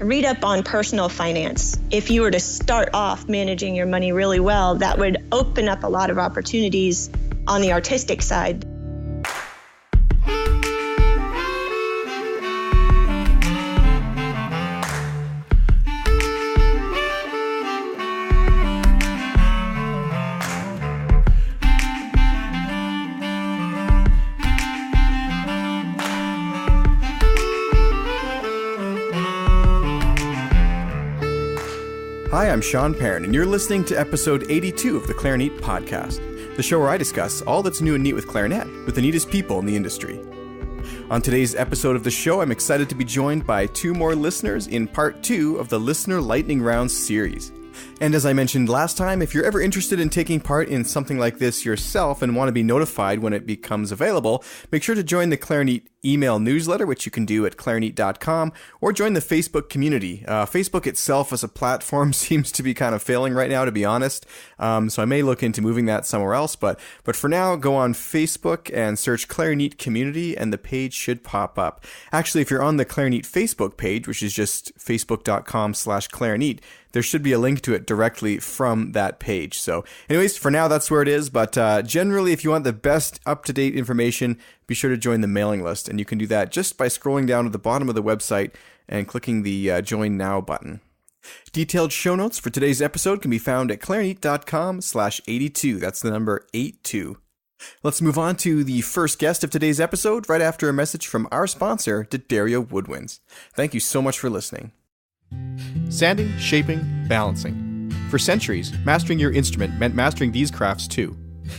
Read up on personal finance. If you were to start off managing your money really well, that would open up a lot of opportunities on the artistic side. Hi, I'm Sean Perrin, and you're listening to episode 82 of the Clarineat podcast, the show where I discuss all that's new and neat with clarinet, with the neatest people in the industry. On today's episode of the show, I'm excited to be joined by two more listeners in part 2 of the Listener Lightning Round series. And as I mentioned last time, if you're ever interested in taking part in something like this yourself and want to be notified when it becomes available, make sure to join the Clarineat email newsletter, which you can do at clarineat.com, or join the Facebook community. Facebook itself as a platform seems to be kind of failing right now, to be honest. So I may look into moving that somewhere else. But for now, go on Facebook and search Clarineat Community, and the page should pop up. Actually, if you're on the Clarineat Facebook page, which is just facebook.com/Clarineat, there should be a link to it directly from that page. So anyways, for now, that's where it is. But generally, if you want the best up-to-date information, be sure to join the mailing list. And you can do that just by scrolling down to the bottom of the website and clicking the Join Now button. Detailed show notes for today's episode can be found at clarineat.com/82. That's the number 82. Let's move on to the first guest of today's episode right after a message from our sponsor, D'Addario Woodwinds. Thank you so much for listening. Sanding, shaping, balancing. For centuries, mastering your instrument meant mastering these crafts too.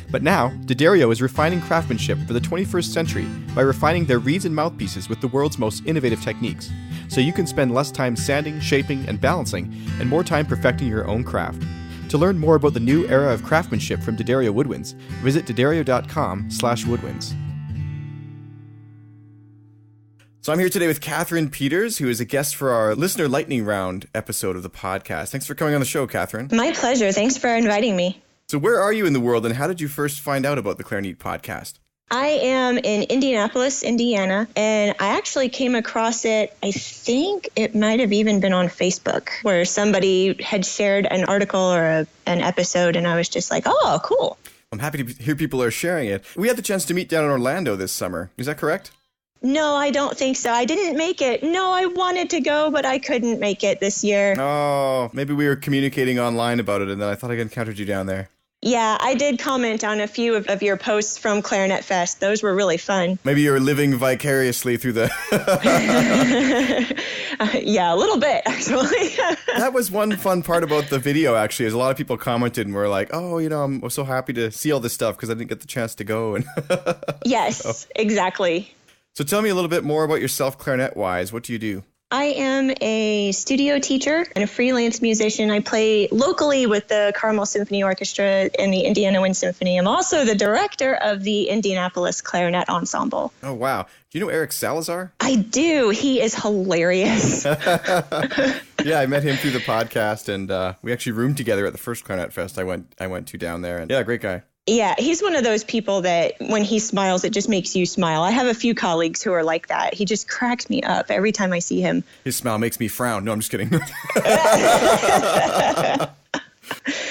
But now, D'Addario is refining craftsmanship for the 21st century by refining their reeds and mouthpieces with the world's most innovative techniques, so you can spend less time sanding, shaping, and balancing, and more time perfecting your own craft. To learn more about the new era of craftsmanship from D'Addario Woodwinds, visit d'addario.com/woodwinds. So I'm here today with Katherine Peters, who is a guest for our Listener Lightning Round episode of the podcast. Thanks for coming on the show, Katherine. My pleasure. Thanks for inviting me. So where are you in the world, and how did you first find out about the Clarineat podcast? I am in Indianapolis, Indiana, and I actually came across it, I think it might have even been on Facebook, where somebody had shared an article or an episode, and I was just like, oh, cool. I'm happy to hear people are sharing it. We had the chance to meet down in Orlando this summer. Is that correct? No, I don't think so. I didn't make it. No, I wanted to go, but I couldn't make it this year. Oh, maybe we were communicating online about it, and then I thought I encountered you down there. Yeah, I did comment on a few of your posts from Clarinet Fest. Those were really fun. Maybe you were living vicariously through the... Yeah, a little bit, actually. That was one fun part about the video, actually, is a lot of people commented and were like, oh, I'm so happy to see all this stuff because I didn't get the chance to go. And Yes, exactly. So tell me a little bit more about yourself clarinet-wise. What do you do? I am a studio teacher and a freelance musician. I play locally with the Carmel Symphony Orchestra and the Indiana Wind Symphony. I'm also the director of the Indianapolis Clarinet Ensemble. Oh, wow. Do you know Eric Salazar? I do. He is hilarious. Yeah, I met him through the podcast, and we actually roomed together at the first Clarinet Fest I went to down there. And yeah, great guy. Yeah, he's one of those people that when he smiles, it just makes you smile. I have a few colleagues who are like that. He just cracks me up every time I see him. His smile makes me frown. No, I'm just kidding.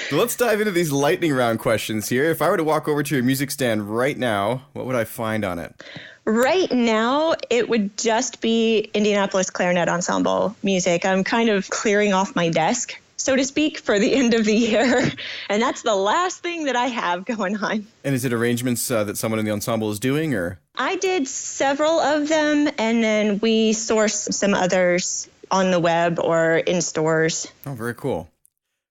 So let's dive into these lightning round questions here. If I were to walk over to your music stand right now, what would I find on it? Right now, it would just be Indianapolis Clarinet Ensemble music. I'm kind of clearing off my desk, so to speak, for the end of the year. And that's the last thing that I have going on. And is it arrangements that someone in the ensemble is doing, or? I did several of them, and then we source some others on the web or in stores. Oh, very cool.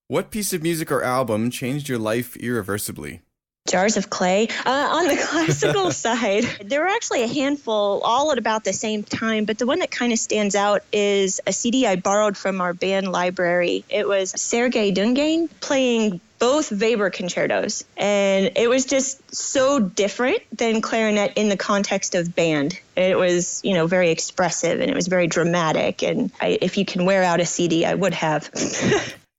What piece of music or album changed your life irreversibly? Jars of Clay. On the classical side, there were actually a handful all at about the same time, but the one that kind of stands out is a CD I borrowed from our band library. It was Sergei Dungain playing both Weber concertos, and it was just so different than clarinet in the context of band. It was, very expressive, and it was very dramatic, and if you can wear out a CD, I would have.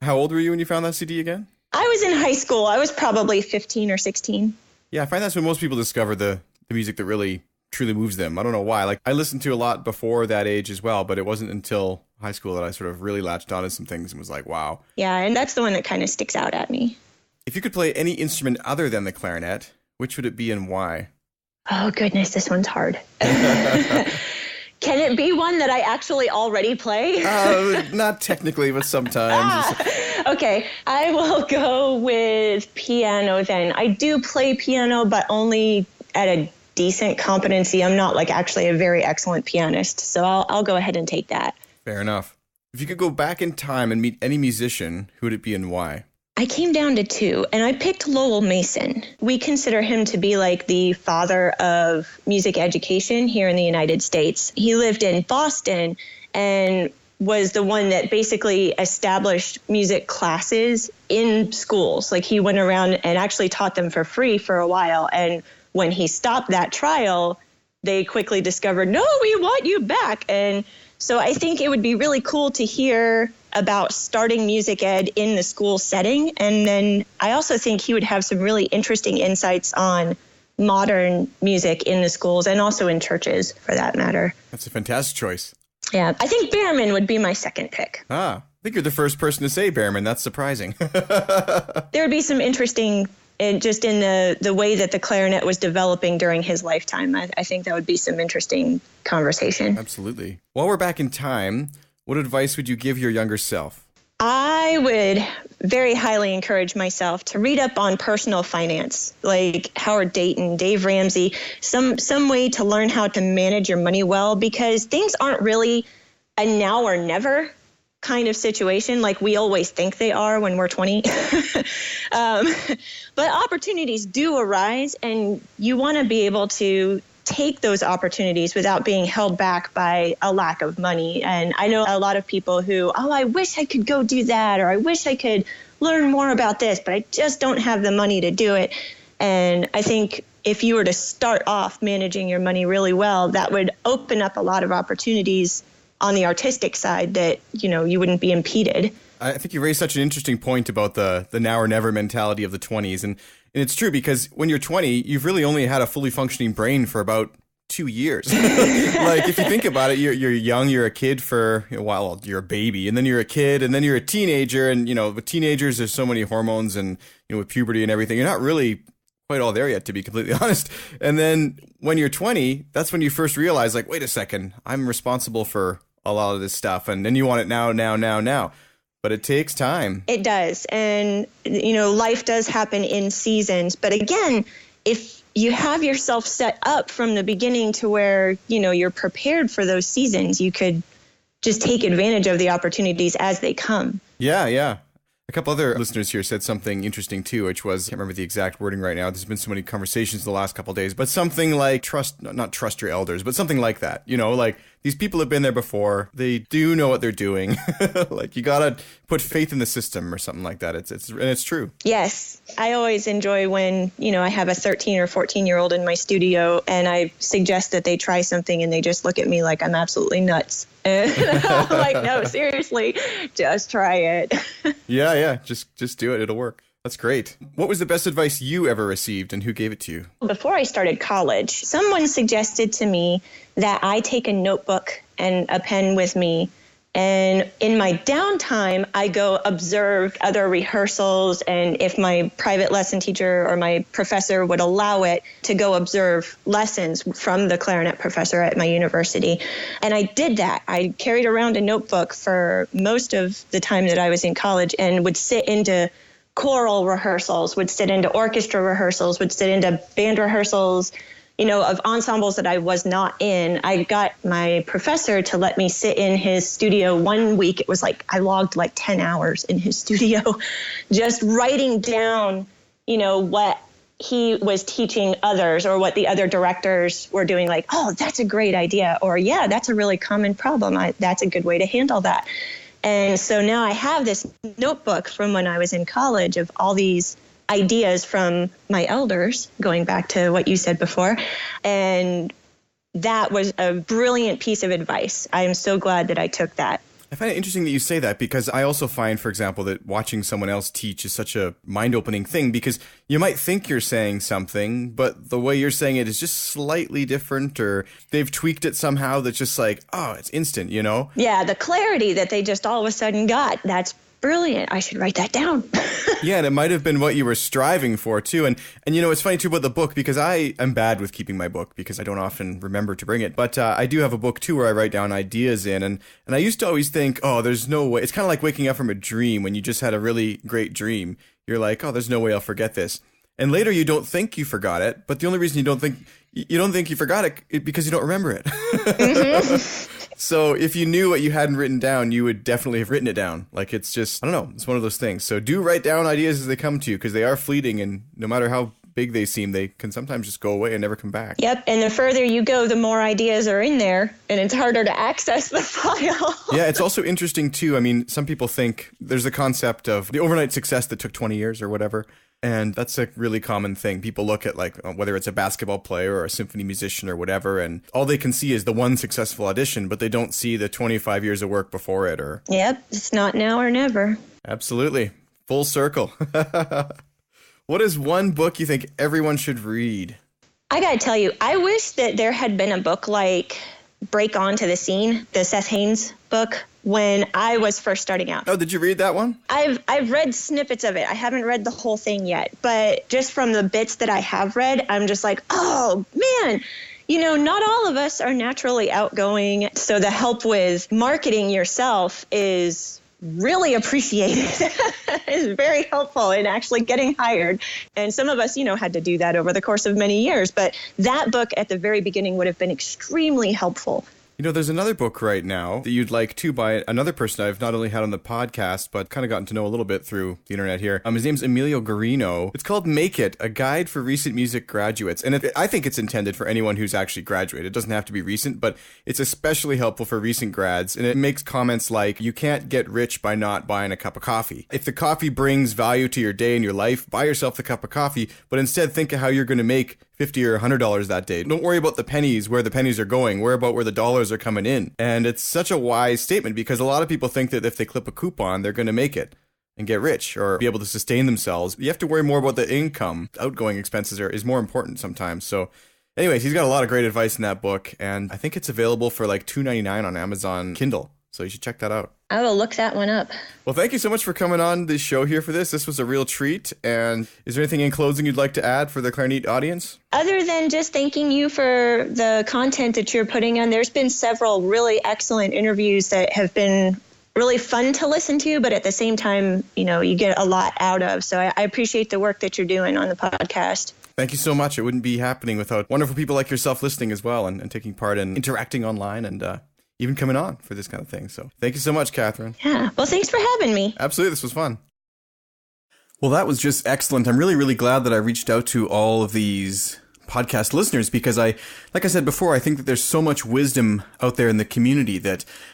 How old were you when you found that CD again? I was in high school. I was probably 15 or 16. Yeah, I find that's when most people discover the music that really truly moves them. I don't know why. Like, I listened to a lot before that age as well, but it wasn't until high school that I sort of really latched onto some things and was like, wow. Yeah, and that's the one that kind of sticks out at me. If you could play any instrument other than the clarinet, which would it be and why? Oh, goodness, this one's hard. Can it be one that I actually already play? Not technically, but sometimes. Okay, I will go with piano then. I do play piano, but only at a decent competency. I'm not like actually a very excellent pianist, so I'll go ahead and take that. Fair enough. If you could go back in time and meet any musician, who would it be and why? I came down to two, and I picked Lowell Mason. We consider him to be like the father of music education here in the United States. He lived in Boston and was the one that basically established music classes in schools. Like he went around and actually taught them for free for a while. And when he stopped that trial, they quickly discovered, no, we want you back. And so I think it would be really cool to hear about starting music ed in the school setting. And then I also think he would have some really interesting insights on modern music in the schools and also in churches, for that matter. That's a fantastic choice. Yeah, I think Behrman would be my second pick. I think you're the first person to say Behrman. That's surprising. There would be some interesting, just in the way that the clarinet was developing during his lifetime. I think that would be some interesting conversation. Absolutely. While we're back in time, what advice would you give your younger self? I would very highly encourage myself to read up on personal finance, like Howard Dayton, Dave Ramsey, some way to learn how to manage your money well, because things aren't really a now or never kind of situation like we always think they are when we're 20. But opportunities do arise, and you want to be able to take those opportunities without being held back by a lack of money. And I know a lot of people who, I wish I could go do that, or I wish I could learn more about this, but I just don't have the money to do it. And I think if you were to start off managing your money really well, that would open up a lot of opportunities on the artistic side that, you wouldn't be impeded. I think you raised such an interesting point about the now or never mentality of the 20s. And it's true, because when you're 20, you've really only had a fully functioning brain for about 2 years. Like, if you think about it, you're young, you're a kid for a while, you're a baby, and then you're a kid, and then you're a teenager. And, with teenagers, there's so many hormones and, with puberty and everything, you're not really quite all there yet, to be completely honest. And then when you're 20, that's when you first realize, like, wait a second, I'm responsible for a lot of this stuff. And then you want it now. But it takes time. It does. And, life does happen in seasons. But again, if you have yourself set up from the beginning to where, you're prepared for those seasons, you could just take advantage of the opportunities as they come. Yeah. A couple other listeners here said something interesting too, which was, I can't remember the exact wording right now. There's been so many conversations the last couple of days, but something like not trust your elders, but something like that. Like these people have been there before. They do know what they're doing. Like you gotta put faith in the system or something like that. It's true. Yes. I always enjoy when, I have a 13 or 14-year-old in my studio and I suggest that they try something and they just look at me like I'm absolutely nuts. And I'm like, no, seriously, just try it. Yeah. Just do it. It'll work. That's great. What was the best advice you ever received and who gave it to you? Before I started college, someone suggested to me that I take a notebook and a pen with me. And in my downtime, I go observe other rehearsals. And if my private lesson teacher or my professor would allow it, to go observe lessons from the clarinet professor at my university. And I did that. I carried around a notebook for most of the time that I was in college and would sit into choral rehearsals, would sit into orchestra rehearsals, would sit into band rehearsals, of ensembles that I was not in. I got my professor to let me sit in his studio 1 week. It was like I logged like 10 hours in his studio, just writing down, what he was teaching others or what the other directors were doing. Like, oh, that's a great idea. Or, yeah, that's a really common problem. That's a good way to handle that. And so now I have this notebook from when I was in college of all these ideas from my elders, going back to what you said before. And that was a brilliant piece of advice. I am so glad that I took that. I find it interesting that you say that because I also find, for example, that watching someone else teach is such a mind-opening thing because you might think you're saying something, but the way you're saying it is just slightly different or they've tweaked it somehow that's just like, oh, it's instant, you know? Yeah, the clarity that they just all of a sudden got, that's brilliant. I should write that down. Yeah, and it might have been what you were striving for, too. And you know, it's funny, too, about the book, because I am bad with keeping my book because I don't often remember to bring it. But I do have a book, too, where I write down ideas in. And I used to always think, oh, there's no way. It's kind of like waking up from a dream when you just had a really great dream. You're like, oh, there's no way I'll forget this. And later you don't think you forgot it. But the only reason you don't think you forgot it is because you don't remember it. Mm-hmm. So if you knew what you hadn't written down, you would definitely have written it down. Like, it's just, I don't know, it's one of those things. So do write down ideas as they come to you because they are fleeting, and no matter how big they seem, they can sometimes just go away and never come back. Yep, and the further you go, the more ideas are in there, and it's harder to access the file. Yeah, it's also interesting, too. I mean, some people think there's the concept of the overnight success that took 20 years or whatever. And that's a really common thing. People look at, like, whether it's a basketball player or a symphony musician or whatever, and all they can see is the one successful audition, but they don't see the 25 years of work before it. Or Yep, it's not now or never. Absolutely. Full circle. What is one book you think everyone should read? I gotta tell you, I wish that there had been a book like Break Onto the Scene, the Seth Haynes book, when I was first starting out. Oh, did you read that one? I've read snippets of it. I haven't read the whole thing yet, but just from the bits that I have read, I'm just like, oh man, you know, not all of us are naturally outgoing. So the help with marketing yourself is really appreciated. It's very helpful in actually getting hired. And some of us, you know, had to do that over the course of many years. But that book at the very beginning would have been extremely helpful. You know, there's another book right now that you'd like to by another person I've not only had on the podcast, but kind of gotten to know a little bit through the internet here. His name's Emilio Guarino. It's called Make It, A Guide for Recent Music Graduates. And I think it's intended for anyone who's actually graduated. It doesn't have to be recent, but it's especially helpful for recent grads. And it makes comments like, you can't get rich by not buying a cup of coffee. If the coffee brings value to your day and your life, buy yourself the cup of coffee, but instead think of how you're going to make $50 or $100 that day. Don't worry about the pennies, where the pennies are going. Worry about where the dollars are coming in. And it's such a wise statement because a lot of people think that if they clip a coupon, they're going to make it and get rich or be able to sustain themselves. You have to worry more about the income. Outgoing expenses is more important sometimes. So anyways, he's got a lot of great advice in that book. And I think it's available for like $2.99 on Amazon Kindle. So you should check that out. I will look that one up. Well, thank you so much for coming on the show here for this. This was a real treat. And is there anything in closing you'd like to add for the Clarineat audience? Other than just thanking you for the content that you're putting on, there's been several really excellent interviews that have been really fun to listen to, but at the same time, you know, you get a lot out of. So I appreciate the work that you're doing on the podcast. Thank you so much. It wouldn't be happening without wonderful people like yourself listening as well and taking part in interacting online and even coming on for this kind of thing. So thank you so much, Catherine. Yeah. Well, thanks for having me. Absolutely. This was fun. Well, that was just excellent. I'm really, really glad that I reached out to all of these podcast listeners because like I said before, I think that there's so much wisdom out there in the community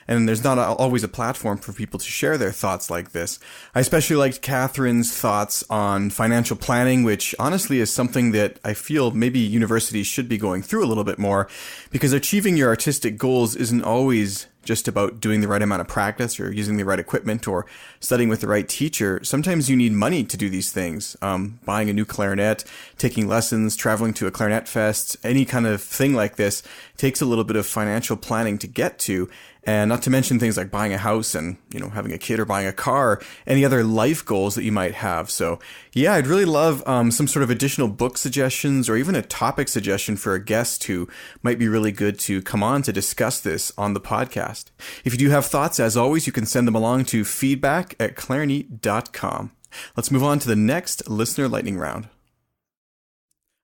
and there's not always a platform for people to share their thoughts like this. I especially liked Catherine's thoughts on financial planning, which honestly is something that I feel maybe universities should be going through a little bit more because achieving your artistic goals isn't always just about doing the right amount of practice or using the right equipment or studying with the right teacher. Sometimes you need money to do these things. Buying a new clarinet, taking lessons, traveling to a clarinet fest, any kind of thing like this takes a little bit of financial planning to get to. And not to mention things like buying a house and, you know, having a kid or buying a car, any other life goals that you might have. So yeah, I'd really love some sort of additional book suggestions or even a topic suggestion for a guest who might be really good to come on to discuss this on the podcast. If you do have thoughts, as always, you can send them along to feedback@clarineat.com. Let's move on to the next listener lightning round.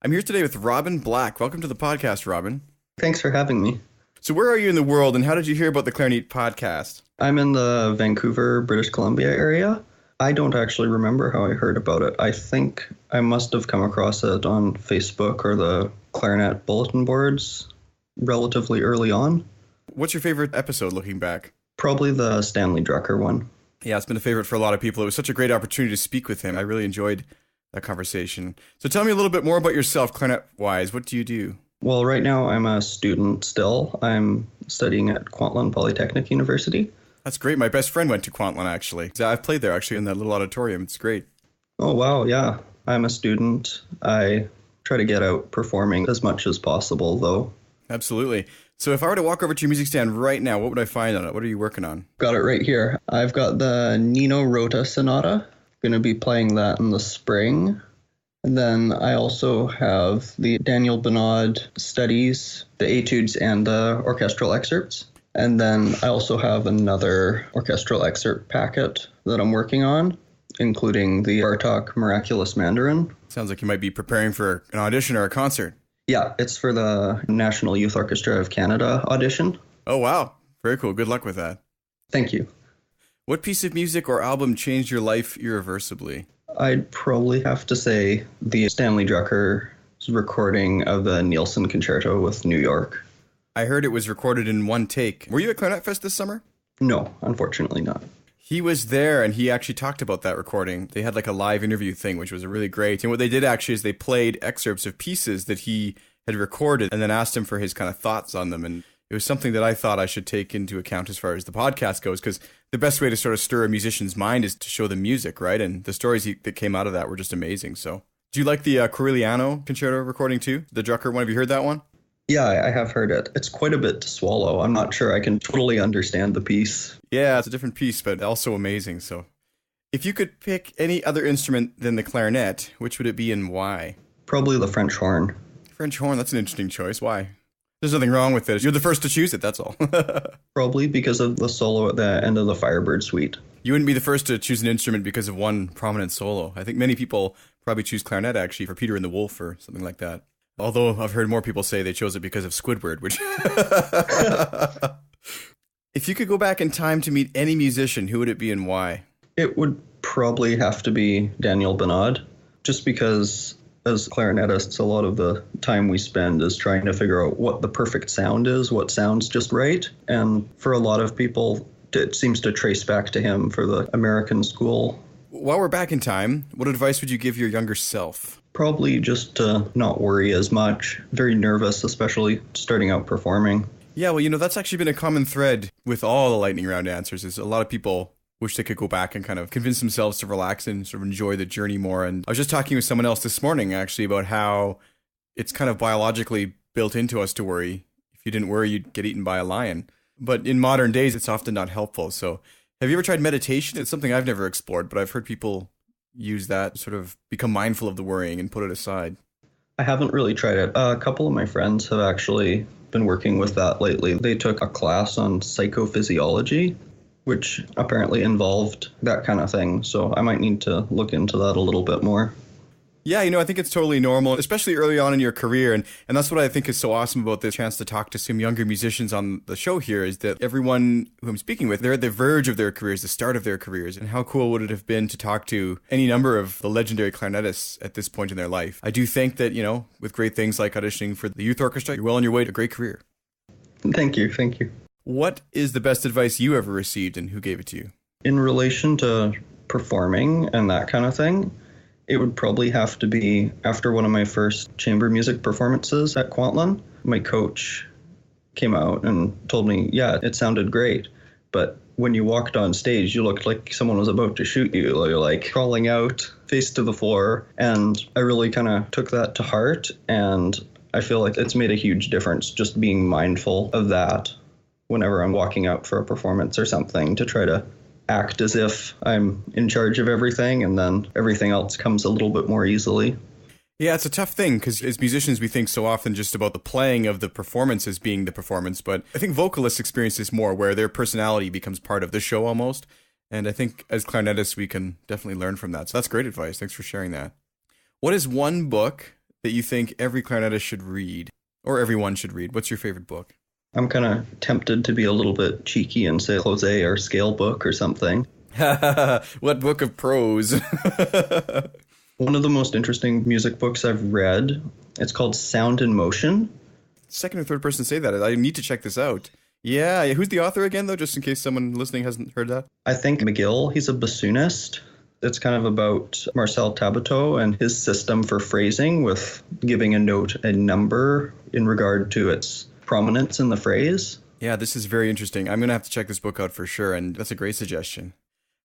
I'm here today with Robin Black. Welcome to the podcast, Robin. Thanks for having me. So where are you in the world, and how did you hear about the Clarineat podcast? I'm in the Vancouver, British Columbia area. I don't actually remember how I heard about it. I think I must have come across it on Facebook or the Clarinet bulletin boards relatively early on. What's your favorite episode looking back? Probably the Stanley Drucker one. Yeah, it's been a favorite for a lot of people. It was such a great opportunity to speak with him. I really enjoyed that conversation. So tell me a little bit more about yourself, clarinet-wise. What do you do? Well, right now I'm a student still. I'm studying at Kwantlen Polytechnic University. That's great. My best friend went to Kwantlen, actually. I've played there, actually, in that little auditorium. It's great. Oh, wow. Yeah. I'm a student. I try to get out performing as much as possible, though. Absolutely. So if I were to walk over to your music stand right now, what would I find on it? What are you working on? Got it right here. I've got the Nino Rota Sonata. Going to be playing that in the spring. And then I also have the Daniel Binaud studies, the etudes, and the orchestral excerpts. And then I also have another orchestral excerpt packet that I'm working on, including the Bartok Miraculous Mandarin. Sounds like you might be preparing for an audition or a concert. Yeah, it's for the National Youth Orchestra of Canada audition. Oh, wow. Very cool. Good luck with that. Thank you. What piece of music or album changed your life irreversibly? I'd probably have to say the Stanley Drucker's recording of the Nielsen Concerto with New York. I heard it was recorded in one take. Were you at Clarinet Fest this summer? No, unfortunately not. He was there, and he actually talked about that recording. They had like a live interview thing, which was really great. And what they did actually is they played excerpts of pieces that he had recorded and then asked him for his kind of thoughts on them. And it was something that I thought I should take into account as far as the podcast goes, because the best way to sort of stir a musician's mind is to show them music, right? And the stories that came out of that were just amazing. So do you like the Corelliano Concerto recording too? The Drucker one? Have you heard that one? Yeah, I have heard it. It's quite a bit to swallow. I'm not sure I can totally understand the piece. Yeah, it's a different piece, but also amazing. So if you could pick any other instrument than the clarinet, which would it be and why? Probably the French horn. French horn, that's an interesting choice. Why? There's nothing wrong with it. You're the first to choose it, that's all. Probably because of the solo at the end of the Firebird Suite. You wouldn't be the first to choose an instrument because of one prominent solo. I think many people probably choose clarinet, actually, for Peter and the Wolf or something like that. Although I've heard more people say they chose it because of Squidward, which... If you could go back in time to meet any musician, who would it be and why? It would probably have to be Daniel Binaud, just because as clarinetists, a lot of the time we spend is trying to figure out what the perfect sound is, what sounds just right. And for a lot of people, it seems to trace back to him for the American school. While we're back in time, what advice would you give your younger self? Probably just to not worry as much. Very nervous, especially starting out performing. Yeah, well, that's actually been a common thread with all the lightning round answers is a lot of people wish they could go back and kind of convince themselves to relax and sort of enjoy the journey more. And I was just talking with someone else this morning, actually, about how it's kind of biologically built into us to worry. If you didn't worry, you'd get eaten by a lion. But in modern days, it's often not helpful. So have you ever tried meditation? It's something I've never explored, but I've heard people use that, sort of become mindful of the worrying and put it aside. I haven't really tried it. A couple of my friends have actually been working with that lately. They took a class on psychophysiology, which apparently involved that kind of thing. So I might need to look into that a little bit more. Yeah, I think it's totally normal, especially early on in your career. And that's what I think is so awesome about this chance to talk to some younger musicians on the show here is that everyone who I'm speaking with, they're at the verge of their careers, the start of their careers. And how cool would it have been to talk to any number of the legendary clarinetists at this point in their life? I do think that, with great things like auditioning for the youth orchestra, you're well on your way to a great career. Thank you. Thank you. What is the best advice you ever received and who gave it to you? In relation to performing and that kind of thing, it would probably have to be after one of my first chamber music performances at Kwantlen. My coach came out and told me, yeah, it sounded great, but when you walked on stage, you looked like someone was about to shoot you. You're like crawling out, face to the floor. And I really kind of took that to heart. And I feel like it's made a huge difference just being mindful of that whenever I'm walking out for a performance or something, to try to act as if I'm in charge of everything, and then everything else comes a little bit more easily. Yeah, it's a tough thing because as musicians, we think so often just about the playing of the performance as being the performance. But I think vocalists experience this more where their personality becomes part of the show almost. And I think as clarinetists, we can definitely learn from that. So that's great advice. Thanks for sharing that. What is one book that you think every clarinetist should read, or everyone should read? What's your favorite book? I'm kind of tempted to be a little bit cheeky and say Jose or Scale book or something. What book of prose? One of the most interesting music books I've read, it's called Sound in Motion. Second or third person to say that. I need to check this out. Yeah, who's the author again, though, just in case someone listening hasn't heard that? I think McGill, he's a bassoonist. It's kind of about Marcel Tabateau and his system for phrasing, with giving a note a number in regard to its prominence in the phrase. Yeah, this is very interesting. I'm going to have to check this book out for sure, and that's a great suggestion.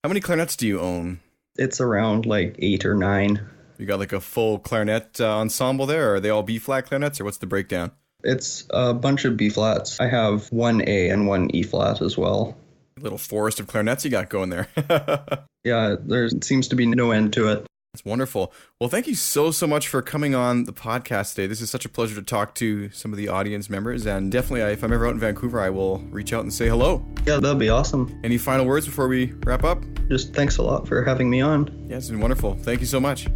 How many clarinets do you own? It's around like 8 or 9. You got like a full clarinet ensemble there, or are they all B-flat clarinets, or what's the breakdown? It's a bunch of B-flats. I have one A and one E-flat as well. A little forest of clarinets you got going there. Yeah, there seems to be no end to it. That's wonderful. Well, thank you so much for coming on the podcast today. This is such a pleasure to talk to some of the audience members, and definitely, if I'm ever out in Vancouver, I will reach out and say hello. Yeah, that'd be awesome. Any final words before we wrap up? Just thanks a lot for having me on. Yeah, it's been wonderful. Thank you so much.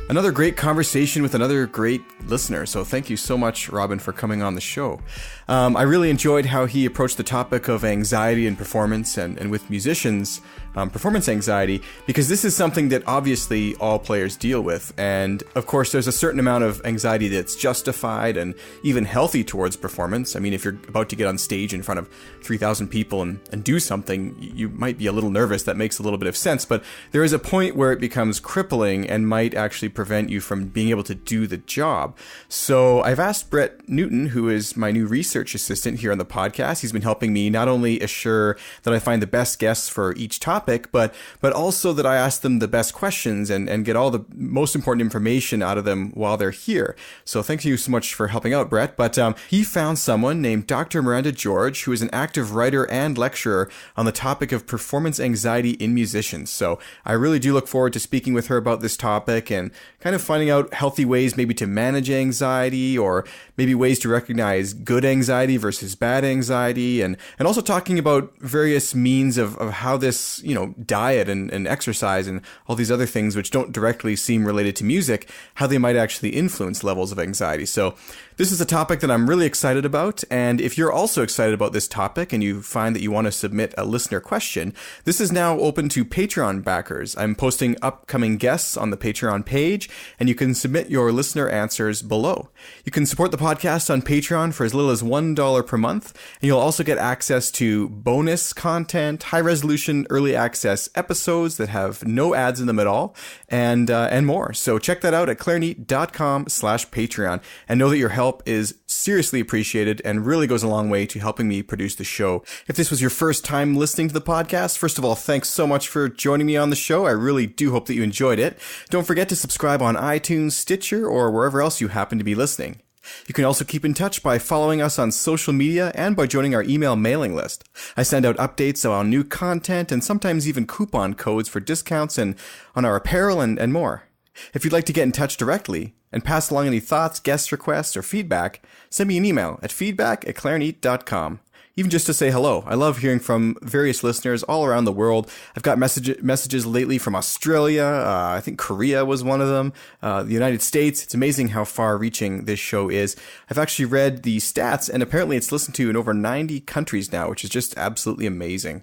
Another great conversation with another great listener. So thank you so much, Robin, for coming on the show. I really enjoyed how he approached the topic of anxiety and performance, and with musicians, performance anxiety, because this is something that obviously all players deal with. And of course, there's a certain amount of anxiety that's justified and even healthy towards performance. I mean, if you're about to get on stage in front of 3,000 people and do something, you might be a little nervous. That makes a little bit of sense. But there is a point where it becomes crippling and might actually prevent you from being able to do the job. So I've asked Brett Newton, who is my new research assistant here on the podcast. He's been helping me not only assure that I find the best guests for each topic, but also that I ask them the best questions and get all the most important information out of them while they're here. So thank you so much for helping out, Brett. But he found someone named Dr. Miranda George, who is an active writer and lecturer on the topic of performance anxiety in musicians. So I really do look forward to speaking with her about this topic and kind of finding out healthy ways maybe to manage anxiety, or maybe ways to recognize good anxiety versus bad anxiety, and also talking about various means of how this, diet and exercise and all these other things which don't directly seem related to music, how they might actually influence levels of anxiety. So this is a topic that I'm really excited about, and if you're also excited about this topic and you find that you want to submit a listener question, this is now open to Patreon backers. I'm posting upcoming guests on the Patreon page, and you can submit your listener answers below. You can support the podcast on Patreon for as little as $1 per month, and you'll also get access to bonus content, high-resolution early access episodes that have no ads in them at all, and more. So check that out at clarineat.com/Patreon, and know that your help is seriously appreciated and really goes a long way to helping me produce the show. If this was your first time listening to the podcast, first of all, thanks so much for joining me on the show. I really do hope that you enjoyed it. Don't forget to subscribe on iTunes, Stitcher, or wherever else you happen to be listening. You can also keep in touch by following us on social media and by joining our email mailing list. I send out updates on new content and sometimes even coupon codes for discounts and on our apparel and more. If you'd like to get in touch directly and pass along any thoughts, guest requests, or feedback, send me an email at feedback@clarineat.com. Even just to say hello. I love hearing from various listeners all around the world. I've got messages lately from Australia. I think Korea was one of them. The United States. It's amazing how far-reaching this show is. I've actually read the stats, and apparently it's listened to in over 90 countries now, which is just absolutely amazing.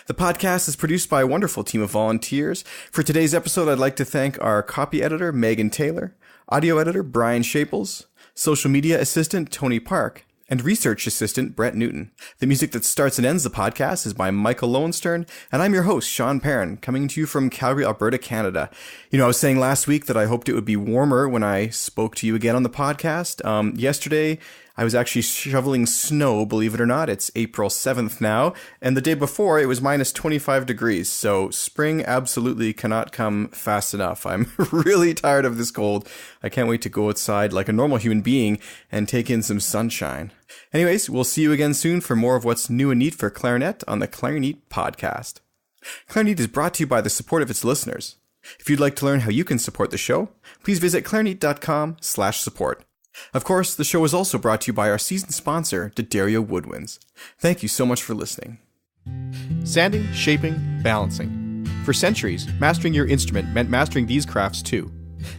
The podcast is produced by a wonderful team of volunteers. For today's episode, I'd like to thank our copy editor, Megan Taylor, audio editor, Brian Shaples, social media assistant, Tony Park, and research assistant, Brett Newton. The music that starts and ends the podcast is by Michael Lowenstern, and I'm your host, Sean Perrin, coming to you from Calgary, Alberta, Canada. I was saying last week that I hoped it would be warmer when I spoke to you again on the podcast. Yesterday, I was actually shoveling snow, believe it or not. It's April 7th now, and the day before it was minus 25 degrees, so spring absolutely cannot come fast enough. I'm really tired of this cold. I can't wait to go outside like a normal human being and take in some sunshine. Anyways, we'll see you again soon for more of what's new and neat for clarinet on the Clarineat podcast. Clarineat is brought to you by the support of its listeners. If you'd like to learn how you can support the show, please visit clarineat.com/support. Of course, the show is also brought to you by our season sponsor, D'Addario Woodwinds. Thank you so much for listening. Sanding, shaping, balancing. For centuries, mastering your instrument meant mastering these crafts too.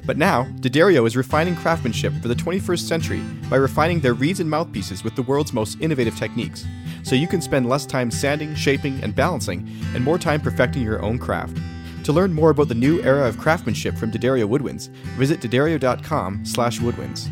But now, D'Addario is refining craftsmanship for the 21st century by refining their reeds and mouthpieces with the world's most innovative techniques, so you can spend less time sanding, shaping, and balancing, and more time perfecting your own craft. To learn more about the new era of craftsmanship from D'Addario Woodwinds, visit D'Addario.com/woodwinds.